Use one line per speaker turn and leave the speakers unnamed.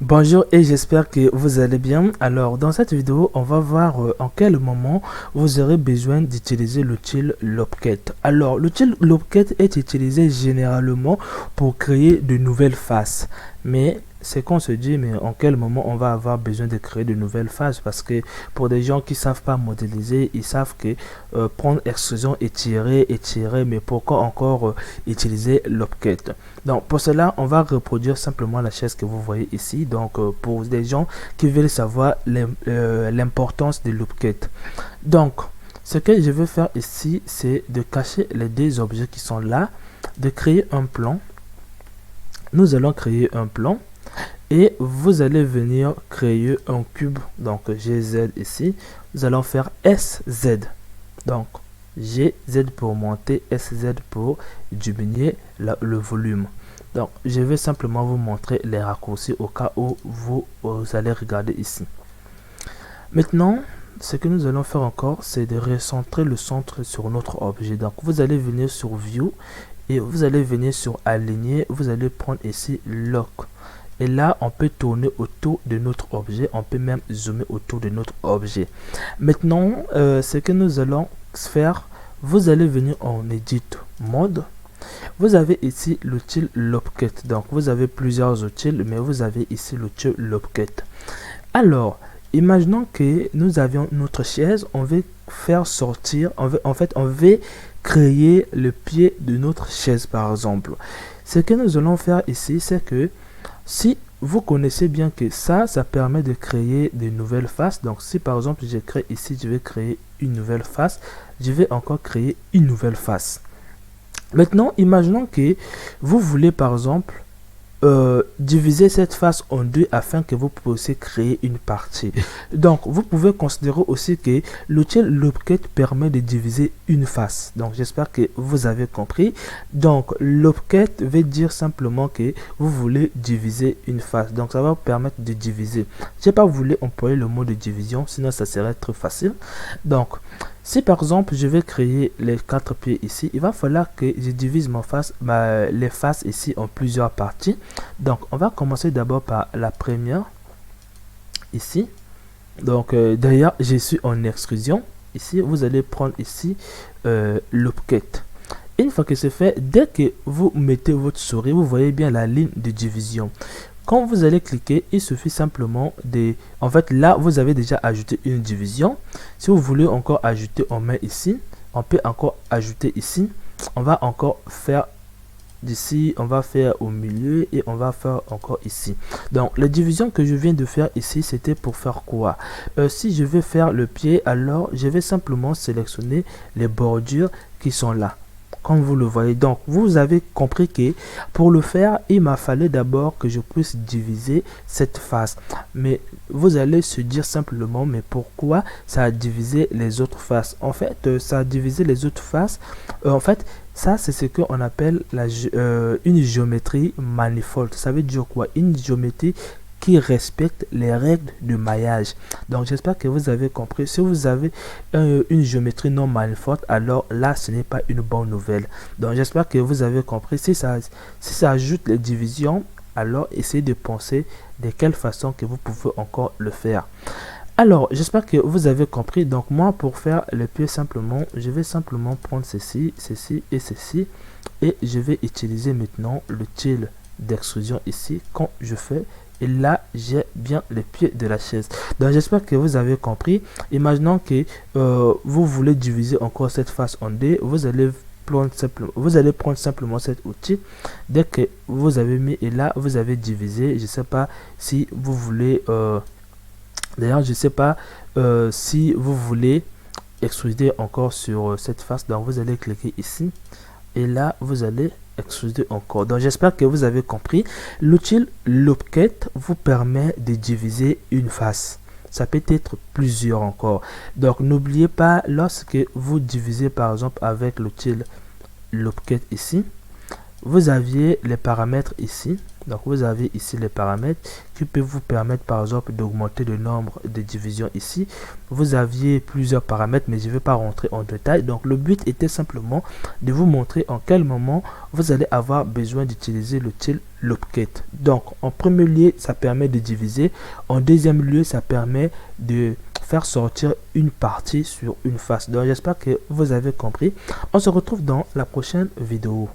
Bonjour et j'espère que vous allez bien. Alors dans cette vidéo, on va voir en quel moment vous aurez besoin d'utiliser l'outil Lopket. Alors l'outil Lopket est utilisé généralement pour créer de nouvelles faces. Mais c'est qu'on se dit, mais en quel moment on va avoir besoin de créer de nouvelles faces, parce que pour des gens qui savent pas modéliser, ils savent que prendre extrusion et tirer, mais pourquoi encore utiliser Lopket? Donc pour cela, on va reproduire simplement la chaise que vous voyez ici. Donc pour des gens qui veulent savoir l'importance de Lopket. Donc ce que je veux faire ici, c'est de cacher les deux objets qui sont là, de créer un plan. Nous allons créer un plan et vous allez venir créer un cube. Donc GZ ici, nous allons faire SZ. Donc GZ pour monter, SZ pour diminuer le volume. Donc je vais simplement vous montrer les raccourcis au cas où vous allez regarder ici. Maintenant, ce que nous allons faire encore, c'est de recentrer le centre sur notre objet. Donc vous allez venir sur View et vous allez venir sur Aligner. Vous allez prendre ici Lock. Et là, on peut tourner autour de notre objet. On peut même zoomer autour de notre objet. Maintenant, ce que nous allons faire, vous allez venir en Edit Mode. Vous avez ici l'outil Lopket. Donc, vous avez plusieurs outils, mais vous avez ici l'outil Lopket. Alors, imaginons que nous avions notre chaise. On veut faire sortir, on veut créer le pied de notre chaise, par exemple. Ce que nous allons faire ici, c'est que si vous connaissez bien que ça permet de créer de nouvelles faces. Donc si par exemple je crée ici, je vais créer une nouvelle face, je vais encore créer une nouvelle face. Maintenant, imaginons que vous voulez par exemple diviser cette face en deux afin que vous puissiez créer une partie. Donc vous pouvez considérer aussi que l'outil Lopket permet de diviser une face. Donc j'espère que vous avez compris. Donc Lopket veut dire simplement que vous voulez diviser une face. Donc ça va vous permettre de diviser. Je n'ai pas voulu employer le mot de division, sinon ça serait trop facile. Donc si par exemple je vais créer les quatre pieds ici, il va falloir que je divise les faces ici en plusieurs parties. Donc on va commencer d'abord par la première ici. Donc d'ailleurs je suis en extrusion. Ici vous allez prendre ici Lopket. Une fois que c'est fait, dès que vous mettez votre souris, vous voyez bien la ligne de division. Quand vous allez cliquer, il suffit simplement de... En fait, là, vous avez déjà ajouté une division. Si vous voulez encore ajouter, on met ici. On peut encore ajouter ici. On va encore faire d'ici. On va faire au milieu et on va faire encore ici. Donc, la division que je viens de faire ici, c'était pour faire quoi? Si je vais faire le pied, alors je vais simplement sélectionner les bordures qui sont là. Comme vous le voyez, donc vous avez compris que pour le faire, il m'a fallu d'abord que je puisse diviser cette face. Mais vous allez se dire simplement, mais pourquoi ça a divisé les autres faces? En fait, ça a divisé les autres faces. En fait, ça c'est ce qu'on appelle une géométrie manifold. Ça veut dire quoi? Une géométrie qui respecte les règles de maillage. Donc j'espère que vous avez compris. Si vous avez une géométrie non manifold, alors là ce n'est pas une bonne nouvelle. Donc j'espère que vous avez compris. Si ça ajoute les divisions, alors essayez de penser de quelle façon que vous pouvez encore le faire. Alors j'espère que vous avez compris. Donc moi, pour faire le pied, simplement je vais simplement prendre ceci, ceci et ceci, et je vais utiliser maintenant l'outil d'extrusion ici. Quand je fais, et là j'ai bien les pieds de la chaise. Donc j'espère que vous avez compris. Imaginons que vous voulez diviser encore cette face en deux. Vous allez prendre simplement cet outil. Dès que vous avez mis, et là vous avez divisé. Je sais pas si vous voulez d'ailleurs je sais pas si vous voulez extruder encore sur cette face. Donc vous allez cliquer ici et là vous allez extruder encore. Donc j'espère que vous avez compris. L'outil Lopket vous permet de diviser une face. Ça peut être plusieurs encore. Donc n'oubliez pas, lorsque vous divisez par exemple avec l'outil Lopket ici, vous aviez les paramètres ici. Donc vous avez ici les paramètres qui peuvent vous permettre par exemple d'augmenter le nombre de divisions ici. Vous aviez plusieurs paramètres mais je ne vais pas rentrer en détail. Donc le but était simplement de vous montrer en quel moment vous allez avoir besoin d'utiliser le til lopket. Donc en premier lieu ça permet de diviser, en deuxième lieu ça permet de faire sortir une partie sur une face. Donc j'espère que vous avez compris. On se retrouve dans la prochaine vidéo.